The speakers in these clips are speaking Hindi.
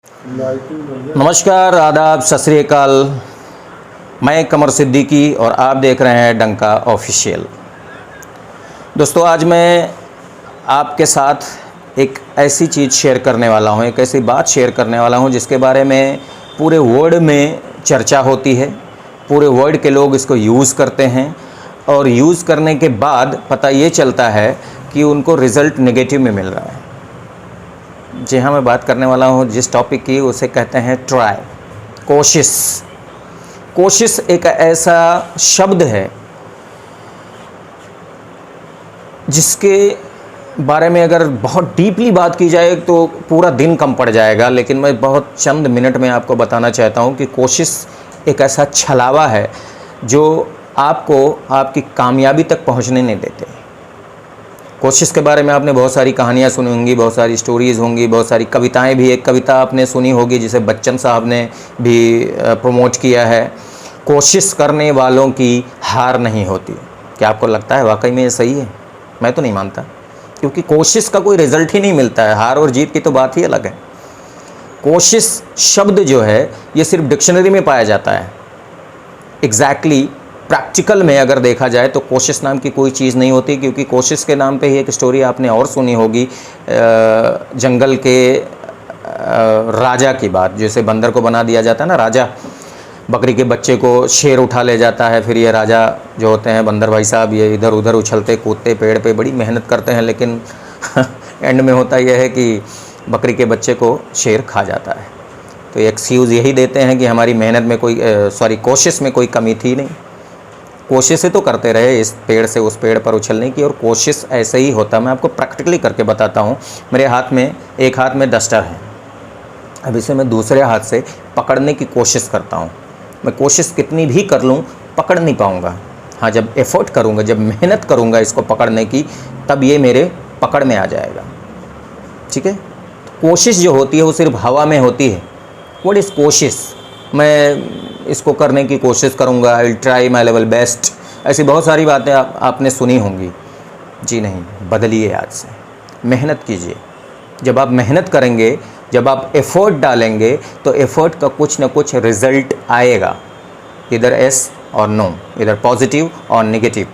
नमस्कार, आदाब, सत श्री अकाल। मैं कमर सिद्दीकी और आप देख रहे हैं डंका ऑफिशियल। दोस्तों, आज मैं आपके साथ एक ऐसी चीज़ शेयर करने वाला हूं, एक ऐसी बात शेयर करने वाला हूं जिसके बारे में पूरे वर्ल्ड में चर्चा होती है। पूरे वर्ल्ड के लोग इसको यूज़ करते हैं और यूज़ करने के बाद पता ये चलता है कि उनको रिज़ल्ट नेगेटिव में मिल रहा है। जी हाँ, मैं बात करने वाला हूँ जिस टॉपिक की, उसे कहते हैं ट्राई, कोशिश। कोशिश एक ऐसा शब्द है जिसके बारे में अगर बहुत डीपली बात की जाए तो पूरा दिन कम पड़ जाएगा, लेकिन मैं बहुत चंद मिनट में आपको बताना चाहता हूँ कि कोशिश एक ऐसा छलावा है जो आपको आपकी कामयाबी तक पहुँचने नहीं देते। कोशिश के बारे में आपने बहुत सारी कहानियाँ सुनी होंगी, बहुत सारी स्टोरीज़ होंगी, बहुत सारी कविताएं भी। एक कविता आपने सुनी होगी जिसे बच्चन साहब ने भी प्रमोट किया है, कोशिश करने वालों की हार नहीं होती। क्या आपको लगता है वाकई में ये सही है? मैं तो नहीं मानता, क्योंकि कोशिश का कोई रिज़ल्ट ही नहीं मिलता है। हार और जीत की तो बात ही अलग है। कोशिश शब्द जो है ये सिर्फ डिक्शनरी में पाया जाता है। एग्जैक्टली प्रैक्टिकल में अगर देखा जाए तो कोशिश नाम की कोई चीज़ नहीं होती, क्योंकि कोशिश के नाम पे ही एक स्टोरी आपने और सुनी होगी, जंगल के राजा की बात, जैसे बंदर को बना दिया जाता है ना राजा, बकरी के बच्चे को शेर उठा ले जाता है। फिर ये राजा जो होते हैं बंदर भाई साहब, ये इधर उधर उछलते कूदते पेड़ पे बड़ी मेहनत करते हैं, लेकिन एंड में होता यह है कि बकरी के बच्चे को शेर खा जाता है। तो एक्सक्यूज़ यही देते हैं कि हमारी मेहनत में कोई कोशिश में कोई कमी थी नहीं, कोशिशें तो करते रहे इस पेड़ से उस पेड़ पर उछलने की। और कोशिश ऐसे ही होता है। मैं आपको प्रैक्टिकली करके बताता हूँ। मेरे हाथ में, एक हाथ में डस्टर है, अब इसे मैं दूसरे हाथ से पकड़ने की कोशिश करता हूँ। मैं कोशिश कितनी भी कर लूँ पकड़ नहीं पाऊँगा। हाँ, जब एफर्ट करूँगा, जब मेहनत करूँगा इसको पकड़ने की, तब ये मेरे पकड़ में आ जाएगा। ठीक है? कोशिश जो होती है वो सिर्फ हवा में होती है। व्हाट इज़ कोशिश? मैं इसको करने की कोशिश करूँगा, I will try my level best. ऐसी बहुत सारी बातें आपने सुनी होंगी। जी नहीं, बदलिए आज से, मेहनत कीजिए। जब आप मेहनत करेंगे, जब आप एफ़र्ट डालेंगे, तो एफ़र्ट का कुछ ना कुछ रिज़ल्ट आएगा, इधर एस और नो, इधर पॉजिटिव और नेगेटिव।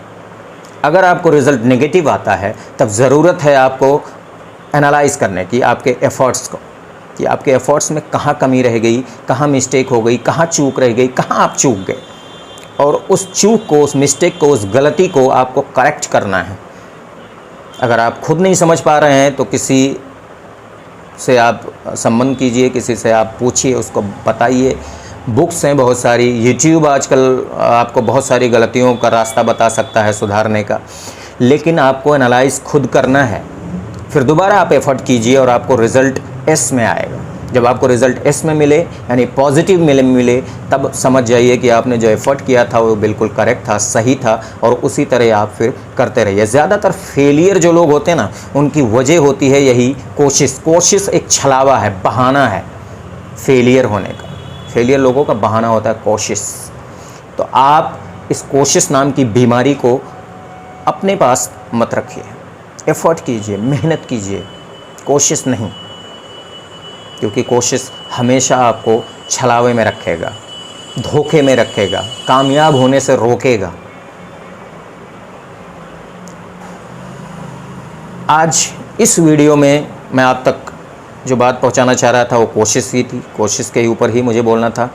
अगर आपको रिज़ल्ट नेगेटिव आता है तब ज़रूरत है आपको एनालाइज करने की, आपके एफ़र्ट्स को, कि आपके एफ़र्ट्स में कहाँ कमी रह गई, कहाँ मिस्टेक हो गई, कहाँ चूक रह गई, कहाँ आप चूक गए। और उस चूक को, उस मिस्टेक को, उस गलती को आपको करेक्ट करना है। अगर आप खुद नहीं समझ पा रहे हैं तो किसी से आप संबंध कीजिए, किसी से आप पूछिए, उसको बताइए। बुक्स हैं बहुत सारी, यूट्यूब आजकल आपको बहुत सारी गलतियों का रास्ता बता सकता है सुधारने का, लेकिन आपको एनालाइज खुद करना है। फिर दोबारा आप एफ़र्ट कीजिए और आपको रिज़ल्ट एस में आएगा। जब आपको रिज़ल्ट एस में मिले, यानी पॉजिटिव मिले, तब समझ जाइए कि आपने जो एफ़र्ट किया था वो बिल्कुल करेक्ट था, सही था, और उसी तरह आप फिर करते रहिए। ज़्यादातर फेलियर जो लोग होते हैं ना, उनकी वजह होती है यही कोशिश। कोशिश एक छलावा है, बहाना है फेलियर होने का। फेलियर लोगों का बहाना होता है कोशिश। तो आप इस कोशिश नाम की बीमारी को अपने पास मत रखिए। एफ़र्ट कीजिए, मेहनत कीजिए, कोशिश नहीं, क्योंकि कोशिश हमेशा आपको छलावे में रखेगा, धोखे में रखेगा, कामयाब होने से रोकेगा। आज इस वीडियो में मैं आप तक जो बात पहुंचाना चाह रहा था वो कोशिश ही थी, कोशिश के ऊपर ही मुझे बोलना था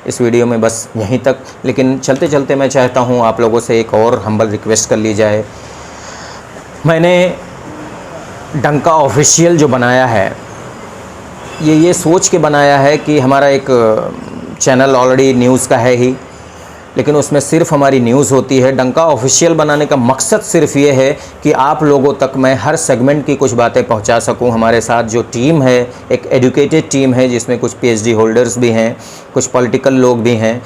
इस वीडियो में, बस यहीं तक। लेकिन चलते चलते मैं चाहता हूं आप लोगों से एक और हम्बल रिक्वेस्ट कर ली जाए। मैंने डंका ऑफिशियल जो बनाया है, ये सोच के बनाया है कि हमारा एक चैनल ऑलरेडी न्यूज़ का है ही, लेकिन उसमें सिर्फ हमारी न्यूज़ होती है। डंका ऑफिशियल बनाने का मकसद सिर्फ ये है कि आप लोगों तक मैं हर सेगमेंट की कुछ बातें पहुंचा सकूं। हमारे साथ जो टीम है, एक एजुकेटेड टीम है जिसमें कुछ पीएचडी होल्डर्स भी हैं, कुछ पॉलिटिकल लोग भी हैं,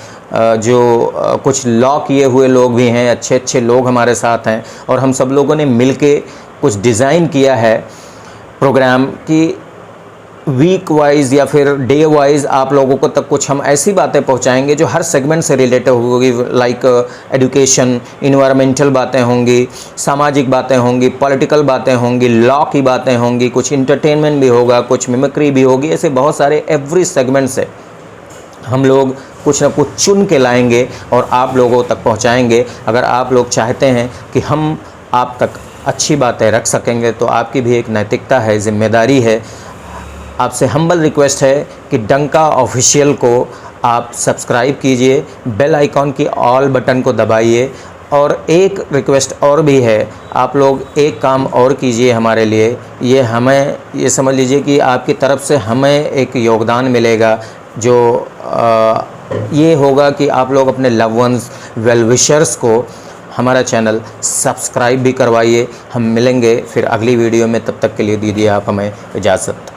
जो कुछ लॉ किए हुए लोग भी हैं, अच्छे अच्छे लोग हमारे साथ हैं। और हम सब लोगों ने मिल के कुछ डिज़ाइन किया है प्रोग्राम कि वीक वाइज या फिर डे वाइज आप लोगों को तक कुछ हम ऐसी बातें पहुंचाएंगे जो हर सेगमेंट से रिलेटेड होगी, लाइक एजुकेशन, इन्वायरमेंटल बातें होंगी, सामाजिक बातें होंगी, पॉलिटिकल बातें होंगी, लॉ की बातें होंगी, कुछ इंटरटेनमेंट भी होगा, कुछ मिमिक्री भी होगी। ऐसे बहुत सारे एवरी सेगमेंट से हम लोग कुछ ना कुछ चुन के लाएंगे और आप लोगों तक पहुंचाएंगे। अगर आप लोग चाहते हैं कि हम आप तक अच्छी बातें रख सकेंगे तो आपकी भी एक नैतिकता है, जिम्मेदारी है। आपसे हम्बल रिक्वेस्ट है कि डंका ऑफिशियल को आप सब्सक्राइब कीजिए, बेल आइकॉन की ऑल बटन को दबाइए। और एक रिक्वेस्ट और भी है, आप लोग एक काम और कीजिए हमारे लिए, ये समझ लीजिए कि आपकी तरफ से हमें एक योगदान मिलेगा, जो ये होगा कि आप लोग अपने लव वंस, वेल विशर्स को हमारा चैनल सब्सक्राइब भी करवाइए। हम मिलेंगे फिर अगली वीडियो में, तब तक के लिए दीजिए आप हमें इजाज़त।